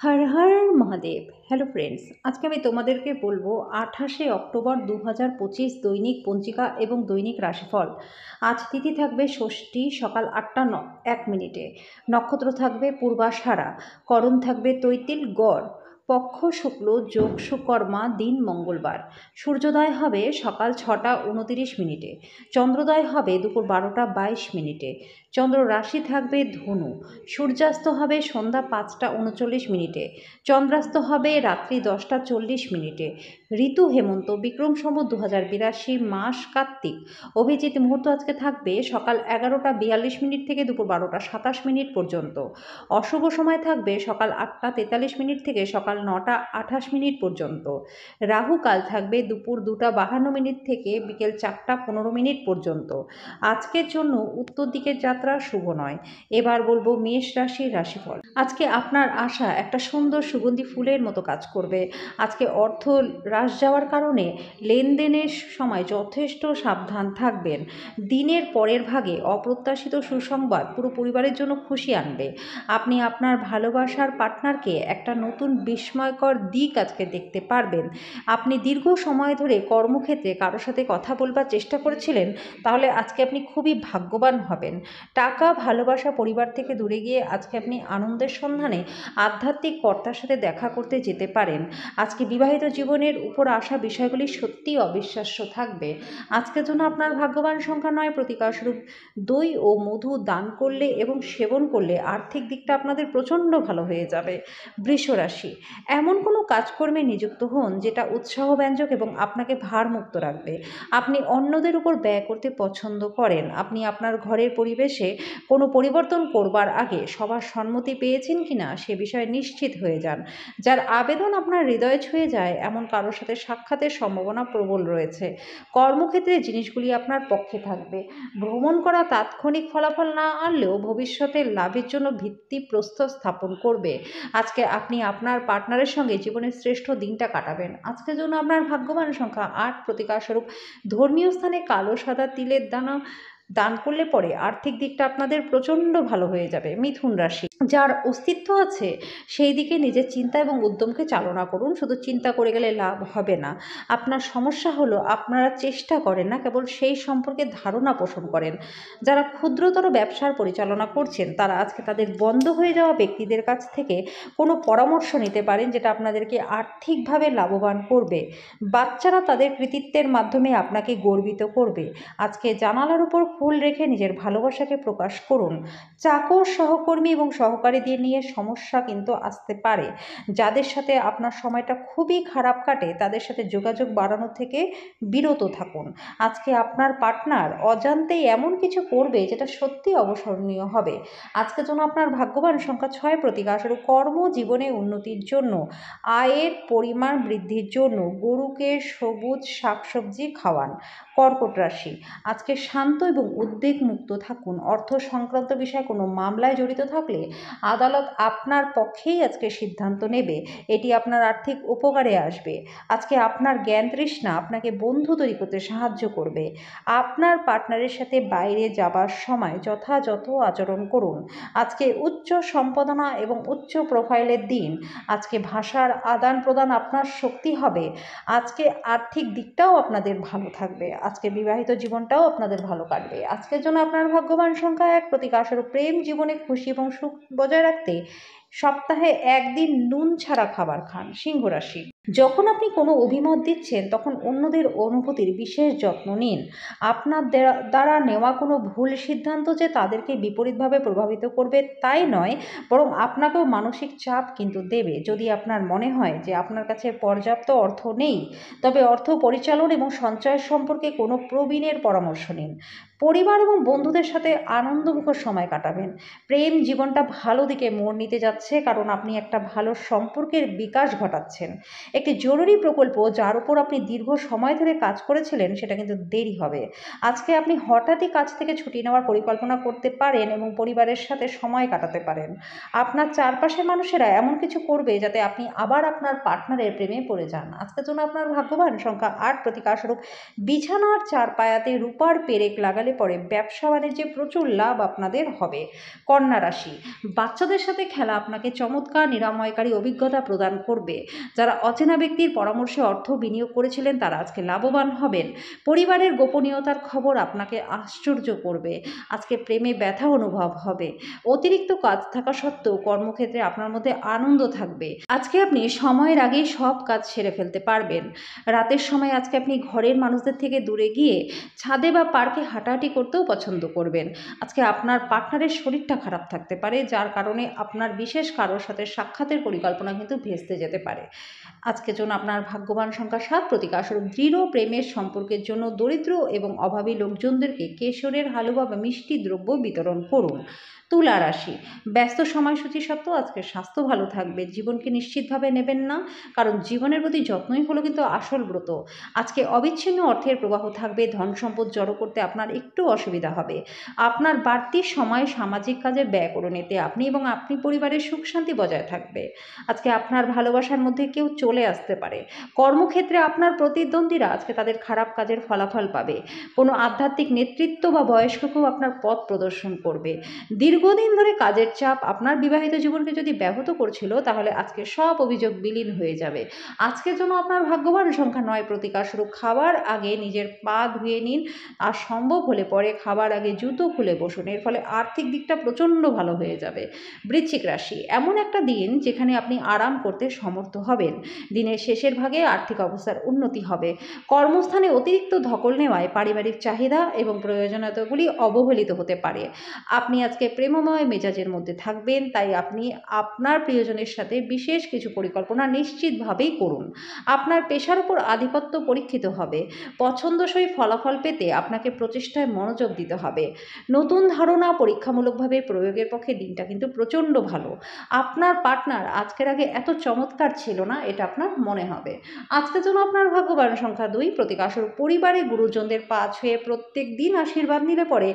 Har Har Mahadev. Hello friends, আজকে আমি তোমাদেরকে বলবো 28 অক্টোবর 2025 দৈনিক পঞ্জিকা এবং দৈনিক রাশিফল। আজ তিথি থাকবে ষষ্ঠী, সকাল 8টা 1 মিনিটে। নক্ষত্র থাকবে পূর্বাষাঢ়া, করণ থাকবে তৈতিল, গড়। পক্ষ শুক্ল, যোগ সুকর্মা, দিন মঙ্গলবার। সূর্যোদয় হবে সকাল 6টা 29 মিনিটে। চন্দ্রোদয় হবে দুপুর 12টা 22 মিনিটে। চন্দ্র রাশি থাকবে ধনু। সূর্যাস্ত হবে সন্ধ্যা 5টা 39 মিনিটে। চন্দ্রাস্ত হবে রাত্রি 10টা 40 মিনিটে। ঋতু হেমন্ত, বিক্রম সম্বত 2082, মাস কার্তিক। অভিজিৎ মুহূর্ত আজকে থাকবে সকাল 11টা 42 মিনিট থেকে দুপুর 12টা 27 মিনিট পর্যন্ত। অশুভ সময় থাকবে সকাল 8টা 43 মিনিট থেকে সকাল 9টা 28 মিনিট পর্যন্ত। রাহু কাল থাকবে দুপুর 2টা 52 মিনিট থেকে বিকেল 4টা 15 মিনিট পর্যন্ত। আজকের জন্য উত্তর দিকের যাত্রা শুভ নয়। এবার বলবো মেষ রাশির রাশিফল। আজকে আপনার আশা একটা সুন্দর সুগন্ধি ফুলের মতো কাজ করবে। আজকে অর্থ হ্রাস যাওয়ার কারণে লেনদেনের সময় যথেষ্ট সাবধান থাকবেন। দিনের পরের ভাগে অপ্রত্যাশিত সুসংবাদ পুরো পরিবারের জন্য খুশি আনবে। আপনি আপনার ভালোবাসার পার্টনারকে একটা নতুন বিস্ময়কর দিক আজকে দেখতে পারবেন। আপনি দীর্ঘ সময় ধরে কর্মক্ষেত্রে কারোর সাথে কথা বলবার চেষ্টা করেছিলেন, তাহলে আজকে আপনি খুবই ভাগ্যবান হবেন। টাকা, ভালোবাসা, পরিবার থেকে দূরে গিয়ে আজকে আপনি আনন্দের সন্ধানে আধ্যাত্মিক কর্তার সাথে দেখা করতে যেতে পারেন। আজকে বিবাহিত জীবনের উপর আসা বিষয়গুলি সত্যিই অবিশ্বাস্য থাকবে। আজকের জন্য আপনার ভাগ্যবান সংখ্যা 9, প্রতিকারস্বরূপ দই ও মধু দান করলে এবং সেবন করলে আর্থিক দিকটা আপনাদের প্রচণ্ড ভালো হয়ে যাবে। বৃষ রাশি, এমন কোনো কাজকর্মে নিযুক্ত হন যেটা উৎসাহব্যঞ্জক এবং আপনাকে ভারমুক্ত রাখবে। আপনি অন্যদের উপর ব্যয় করতে পছন্দ করেন। আপনি আপনার ঘরের পরিবেশে কোনো পরিবর্তন করবার আগে সবার সম্মতি পেয়েছেন কিনা সে বিষয়ে নিশ্চিত হয়ে যান। যার আবেদন আপনার হৃদয়ে ছুঁয়ে যায় এমন কারোর সাথে সাক্ষাতের সম্ভাবনা প্রবল রয়েছে। কর্মক্ষেত্রে জিনিসগুলি আপনার পক্ষে থাকবে। ভ্রমণ করা তাৎক্ষণিক ফলাফল না আনলেও ভবিষ্যতের লাভের জন্য ভিত্তিপ্রস্তর স্থাপন করবে। আজকে আপনি আপনার পার্টনারের সঙ্গে জীবনের শ্রেষ্ঠ দিনটা কাটাবেন। আজকের জন্য আপনার ভাগ্যবান সংখ্যা 8, প্রতিকারস্বরূপ ধর্মীয় স্থানে কালো সাদা তিলের দান করলে পরে আর্থিক দিকটা আপনাদের প্রচণ্ড ভালো হয়ে যাবে। মিথুন রাশি, যার অস্তিত্ব আছে সেই দিকে নিজের চিন্তা এবং উদ্যমকে চালনা করুন। শুধু চিন্তা করে গেলে লাভ হবে না। আপনার সমস্যা হলো আপনারা চেষ্টা করেন না, কেবল সেই সম্পর্কে ধারণা পোষণ করেন। যারা ক্ষুদ্রতর ব্যবসার পরিচালনা করছেন তারা আজকে তাদের বন্ধ হয়ে যাওয়া ব্যক্তিদের কাছ থেকে কোনো পরামর্শ নিতে পারেন, যেটা আপনাদেরকে আর্থিকভাবে লাভবান করবে। বাচ্চারা তাদের কৃতিত্বের মাধ্যমে আপনাকে গর্বিত করবে। আজকে জানালার উপর ফুল রেখে নিজের ভালোবাসাকে প্রকাশ করুন। চাকর, সহকর্মী এবং সহকারীদের নিয়ে সমস্যা কিন্তু আসতে পারে। যাদের সাথে আপনার সময়টা খুবই খারাপ কাটে তাদের সাথে যোগাযোগ বাড়ানো থেকে বিরত থাকুন। আজকে আপনার পার্টনার অজান্তেই এমন কিছু করবে যেটা সত্যি অবসরণীয় হবে। আজকের জন্য আপনার ভাগ্যবান সংখ্যা 6, প্রতিকারস্বরূপ কর্মজীবনে উন্নতির জন্য, আয়ের পরিমাণ বৃদ্ধির জন্য গরুকে সবুজ শাকসবজি খাওয়ান। কর্কট রাশি, আজকে শান্ত এবং উদ্বেগ মুক্ত থাকুন। অর্থ সংক্রান্ত বিষয়ে কোনো মামলায় জড়িত থাকলে আদালত আপনার পক্ষেই আজকে সিদ্ধান্ত নেবে। এটি আপনার আর্থিক উপকারে আসবে। আজকে আপনার জ্ঞান তৃষ্ণা আপনাকে বন্ধু তৈরি করতে সাহায্য করবে। আপনার পার্টনারের সাথে বাইরে যাবার সময় যথাযথ আচরণ করুন। আজকে উচ্চ সম্পাদনা এবং উচ্চ প্রোফাইলের দিন। আজকে ভাষার আদান প্রদান আপনার শক্তি হবে। আজকে আর্থিক দিকটাও আপনাদের ভালো থাকবে। আজকে বিবাহিত জীবনটাও আপনাদের ভালো কাটবে। আজকের জন্য আপনার ভাগ্যবান সংখ্যা 1, প্রতিকারস্বরূপ প্রেম জীবনে খুশি এবং সুখ বজায় রাখতে সপ্তাহে একদিন নুন ছাড়া খাবার খান। সিংহ রাশি, যখন আপনি কোনো অভিমত দিচ্ছেন তখন অন্যদের অনুভূতির বিশেষ যত্ন নিন। আপনার দ্বারা নেওয়া কোনো ভুল সিদ্ধান্ত যে তাদেরকে বিপরীতভাবে প্রভাবিত করবে তাই নয়, বরং আপনাকেও মানসিক চাপ কিন্তু দেবে। যদি আপনার মনে হয় যে আপনার কাছে পর্যাপ্ত অর্থ নেই, তবে অর্থ পরিচালন এবং সঞ্চয় সম্পর্কে কোনো প্রবীণের পরামর্শ নিন। পরিবার এবং বন্ধুদের সাথে আনন্দমুখর সময় কাটাবেন। প্রেম জীবনটা ভালো দিকে মোড় নিতে যাচ্ছে, কারণ আপনি একটা ভালো সম্পর্কের বিকাশ ঘটাচ্ছেন। একটি জরুরি প্রকল্প যার উপর আপনি দীর্ঘ সময় ধরে কাজ করেছিলেন সেটা কিন্তু দেরি হবে। আজকে আপনি হঠাৎই কাজ থেকে ছুটি নেওয়ার পরিকল্পনা করতে পারেন এবং পরিবারের সাথে সময় কাটাতে পারেন। আপনার চারপাশের মানুষেরা এমন কিছু করবে যাতে আপনি আবার আপনার পার্টনারের প্রেমে পড়ে যান। আজকের জন্য আপনার ভাগ্যবান সংখ্যা ৮, প্রতিকারস্বরূপ বিছানার চার পায়াতে রূপার পেরেক লাগালে পরে ব্যবসা বাণিজ্যে প্রচুর লাভ আপনাদের হবে। কন্যা রাশি, বাচ্চাদের সাথে খেলা আপনাকে চমৎকার নিরাময়কারী অভিজ্ঞতা প্রদান করবে। যারা অচেনা ব্যক্তির পরামর্শে অর্থ বিনিয়োগ করেছিলেন তারা আজকে লাভবান হবেন। পরিবারের গোপনীয়তার খবর আপনাকে আশ্চর্য করবে। আজকে প্রেমে ব্যথা অনুভব হবে। অতিরিক্ত কাজ থাকা সত্ত্বেও কর্মক্ষেত্রে আপনার মধ্যে আনন্দ থাকবে। আজকে আপনি সময়ের আগেই সব কাজ সেরে ফেলতে পারবেন। রাতের সময় আজকে আপনি ঘরের মানুষদের থেকে দূরে গিয়ে ছাদে বা পার্কে হাঁটাহাঁটি করতেও পছন্দ করবেন। আজকে আপনার পার্টনারের শরীরটা খারাপ থাকতে পারে, যার কারণে আপনার বিশেষ কারোর সাথে সাক্ষাতের পরিকল্পনা কিন্তু ভেস্তে যেতে পারে। আজকের জন্য আপনার ভাগ্যবান সংখ্যা ৭, প্রতিকারস্বরূপ দৃঢ় প্রেমের সম্পর্কের জন্য দরিদ্র এবং অভাবী লোকজনদেরকে কেশরের হালুয়া বা মিষ্টি দ্রব্য বিতরণ করুন। তুলা রাশি, ব্যস্ত সময়সূচি সত্ত্বেও আজকে স্বাস্থ্য ভালো থাকবে। জীবনকে নিশ্চিতভাবে নেবেন না, কারণ জীবনের প্রতি যত্নই হলো কিন্তু আসল ব্রত। আজকে অবিচ্ছিন্ন অর্থের প্রবাহ থাকবে। ধন সম্পদ জড়ো করতে আপনার একটু অসুবিধা হবে। আপনার বাড়তি সময় সামাজিক কাজে ব্যয় করুন, এতে আপনি এবং আপনি পরিবারের সুখ শান্তি বজায় থাকবে। আজকে আপনার ভালোবাসার মধ্যে কেউ চলে আসতে পারে। কর্মক্ষেত্রে আপনার প্রতিদ্বন্দ্বীরা আজকে তাদের খারাপ কাজের ফলাফল পাবে। কোনো আধ্যাত্মিক নেতৃত্ব বা বয়স্ক কেউ আপনার পথ প্রদর্শন করবে। দীর্ঘদিন ধরে কাজের চাপ আপনার বিবাহিত জীবনকে যদি ব্যাহত করছিল, তাহলে আজকে সব অভিযোগ বিলীন হয়ে যাবে। আজকের জন্য আপনার ভাগ্যবান সংখ্যা ৯, প্রতিকারস্বরূপ খাবার আগে নিজের পা ধুয়ে নিন, আর সম্ভব হলে পরে খাবার আগে জুতো খুলে বসুন। এর ফলে আর্থিক দিকটা প্রচণ্ড ভালো হয়ে যাবে। বৃশ্চিক রাশি, এমন একটা দিন যেখানে আপনি আরাম করতে সমর্থ হবেন। দিনের শেষের ভাগে আর্থিক অবস্থার উন্নতি হবে। কর্মস্থানে অতিরিক্ত ধকল নেওয়ায় পারিবারিক চাহিদা এবং প্রয়োজনীয়তাগুলি অবহেলিত হতে পারে। আপনি আজকে প্রেমময় মেজাজের মধ্যে থাকবেন, তাই আপনি আপনার প্রিয়জনের সাথে বিশেষ কিছু পরিকল্পনা নিশ্চিতভাবেই করুন। আপনার পেশার উপর আধিপত্য পরীক্ষিত হবে। পছন্দসই ফলাফল পেতে আপনাকে প্রচেষ্টায় মনোযোগ দিতে হবে। নতুন ধারণা পরীক্ষামূলকভাবে প্রয়োগের পক্ষে দিনটা কিন্তু প্রচণ্ড ভালো। আপনার পার্টনার আজকের আগে এত চমৎকার ছিল না, এটা আপনার মনে হবে। আজকের জন্য আপনার ভাগ্যবান সংখ্যা ২, প্রতিকারস্বরূপ পরিবারে গুরুজনদের পা ছুঁয়ে প্রত্যেক দিন আশীর্বাদ নিলে পরে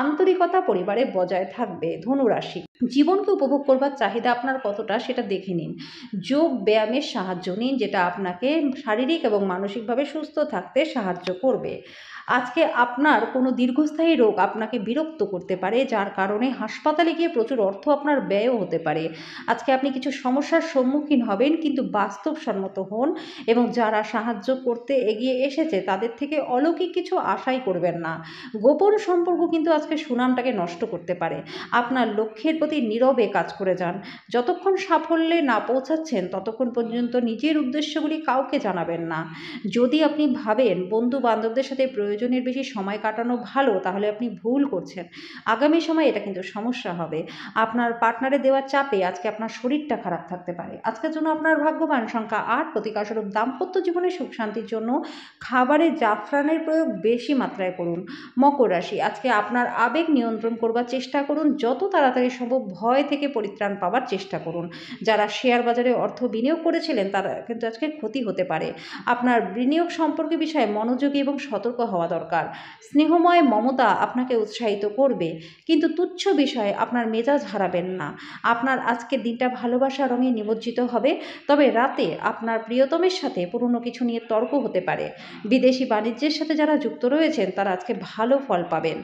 আন্তরিকতা পরিবারে বজায় থাকবে। ধনু রাশি, জীবনকে উপভোগ করবার চাহিদা আপনার কতটা সেটা দেখে নিন। যোগ ব্যায়ামের সাহায্য নিন, যেটা আপনাকে শারীরিক এবং মানসিকভাবে সুস্থ থাকতে সাহায্য করবে। আজকে আপনার কোনো দীর্ঘস্থায়ী রোগ আপনাকে বিরক্ত করতে পারে, যার কারণে হাসপাতালে গিয়ে প্রচুর অর্থ আপনার ব্যয়ও হতে পারে। আজকে আপনি কিছু সমস্যার সম্মুখীন হবেন, কিন্তু বাস্তবসম্মত হন এবং যারা সাহায্য করতে এগিয়ে এসেছে তাদের থেকে অলৌকিক কিছু আশাই করবেন না। গোপন সম্পর্ক কিন্তু আজকে সুনামটাকে নষ্ট করতে পারে। আপনার লক্ষ্যের প্রতি নীরবে কাজ করে যান। যতক্ষণ সাফল্যে না পৌঁছাচ্ছেন ততক্ষণ পর্যন্ত নিজের উদ্দেশ্যগুলি কাউকে জানাবেন না। যদি আপনি ভাবেন বন্ধু বান্ধবদের সাথে প্রয়োজনের বেশি সময় কাটানো ভালো, তাহলে আপনি ভুল করছেন। আগামী সময়ে এটা কিন্তু সমস্যা হবে। আপনার পার্টনারে দেওয়া চাপে আজকে আপনার শরীরটা খারাপ থাকতে পারে। আজকের জন্য আপনার ভাগ্যবান সংখ্যা ৮, প্রতিকারস্বরূপ দাম্পত্য জীবনে সুখ শান্তির জন্য খাবারে জাফরানের প্রয়োগ বেশি মাত্রায় করুন। মকর রাশি, আজকে আপনার আবেগ নিয়ন্ত্রণ করবার চেষ্টা করুন। যত তাড়াতাড়ি সম্ভব ভয় থেকে পরিত্রাণ পাওয়ার চেষ্টা করুন। যারা শেয়ার বাজারে অর্থ বিনিয়োগ করেছিলেন তারা কিন্তু আজকে ক্ষতি হতে পারে। আপনার বিনিয়োগ সম্পর্কে বিষয়ে মনোযোগী এবং সতর্ক হওয়া দরকার। স্নেহময় মমতা আপনাকে উৎসাহিত করবে, কিন্তু তুচ্ছ বিষয়ে আপনার মেজাজ হারাবেন না। আপনার আজকের দিনটা ভালোবাসা রঙে নিমজ্জিত হবে, তবে রাতে আপনার প্রিয়তমের সাথে পুরনো কিছু নিয়ে তর্ক হতে পারে। বিদেশি বাণিজ্যের সাথে যারা যুক্ত রয়েছেন তারা আজকে ভালো ফল পাবেন।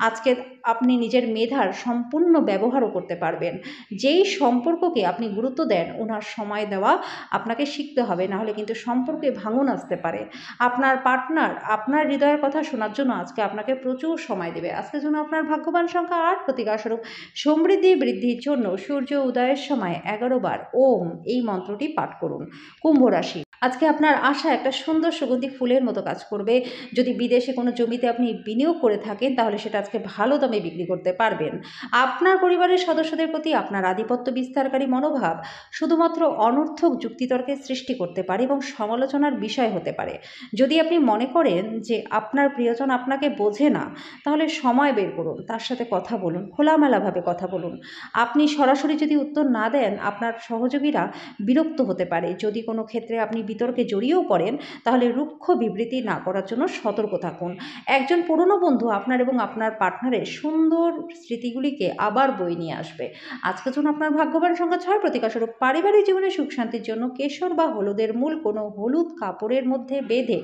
আজকে আপনি নিজের মেধার সম্পূর্ণ ব্যবহারও করতে পারবেন। যেই সম্পর্ককে আপনি গুরুত্ব দেন ওনার সময় দেওয়া আপনাকে শিখতে হবে, নাহলে কিন্তু সম্পর্কে ভাঙন আসতে পারে। আপনার পার্টনার আপনার হৃদয়ের কথা শোনার জন্য আজকে আপনাকে প্রচুর সময় দেবে। আজকের জন্য আপনার ভাগ্যবান সংখ্যা ৮, প্রতিকারস্বরূপ সমৃদ্ধি বৃদ্ধির জন্য সূর্য উদয়ের সময় ১১ বার ওম এই মন্ত্রটি পাঠ করুন। কুম্ভ রাশি, আজকে আপনার আশা একটা সুন্দর সুগন্ধি ফুলের মতো কাজ করবে। যদি বিদেশে কোনো জমিতে আপনি বিনিয়োগ করে থাকেন তাহলে সেটা আজকে ভালো দামে বিক্রি করতে পারবেন। আপনার পরিবারের সদস্যদের প্রতি আপনার আধিপত্য বিস্তারকারী মনোভাব শুধুমাত্র অনর্থক যুক্তিতর্কের সৃষ্টি করতে পারে এবং সমালোচনার বিষয় হতে পারে। যদি আপনি মনে করেন যে আপনার প্রিয়জন আপনাকে বোঝে না, তাহলে সময় বের করুন, তার সাথে কথা বলুন, খোলামেলাভাবে কথা বলুন। আপনি সরাসরি যদি উত্তর না দেন আপনার সহযোগীরা বিরক্ত হতে পারে। যদি কোনো ক্ষেত্রে আপনি বিতর্কে জড়িয়েও পড়েন, তাহলে রুক্ষ বিবৃতি না করার জন্য সতর্ক থাকুন। একজন পুরনো বন্ধু আপনার এবং আপনার পার্টনারের সুন্দর স্মৃতিগুলিকে আবার বয়ে নিয়ে আসবে। আজকের জন্য আপনার ভাগ্যবান সংখ্যা 6, প্রতিকারস্বরূপ পারিবারিক জীবনে সুখ শান্তির জন্য কেশর বা হলুদের মূল কোনো হলুদ কাপড়ের মধ্যে বেঁধে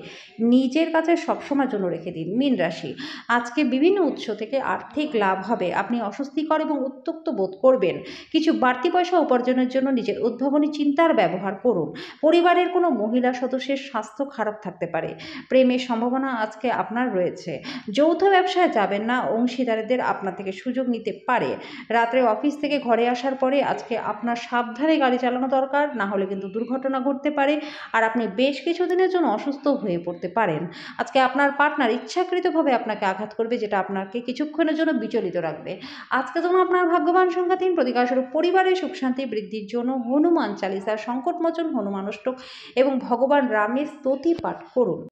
নিজের কাছে সবসময়ের জন্য রেখে দিন। মীন রাশি, আজকে বিভিন্ন উৎস থেকে আর্থিক লাভ হবে। আপনি অস্বস্তিকর এবং উত্ত্যক্ত বোধ করবেন। কিছু বাড়তি পয়সা উপার্জনের জন্য নিজের উদ্ভাবনী চিন্তার ব্যবহার করুন। পরিবারের কোনো মহিলা সদস্যের স্বাস্থ্য খারাপ থাকতে পারে। প্রেমের সম্ভাবনা আজকে আপনার রয়েছে। যৌথ ব্যবসায় যাবেন না, অংশীদারদের আপনার থেকে সুযোগ নিতে পারে। রাত্রে অফিস থেকে ঘরে আসার পরে আজকে আপনার সাবধানে গাড়ি চালানো দরকার, না হলে কিন্তু দুর্ঘটনা ঘটতে পারে আর আপনি বেশ কিছুদিনের জন্য অসুস্থ হয়ে পড়তে পারেন। আজকে আপনার পার্টনার ইচ্ছাকৃতভাবে আপনাকে আঘাত করবে, যেটা আপনাকে কিছুক্ষণের জন্য বিচলিত রাখবে। আজকে যেমন আপনার ভাগ্যবান সংখ্যা 3, প্রতিকারস্বরূপ পরিবারের সুখ শান্তি বৃদ্ধির জন্য হনুমান চালিসার সংকটমোচন, হনুমান অষ্টক এবং ভগবান রামের স্তুতি পাঠ করুন।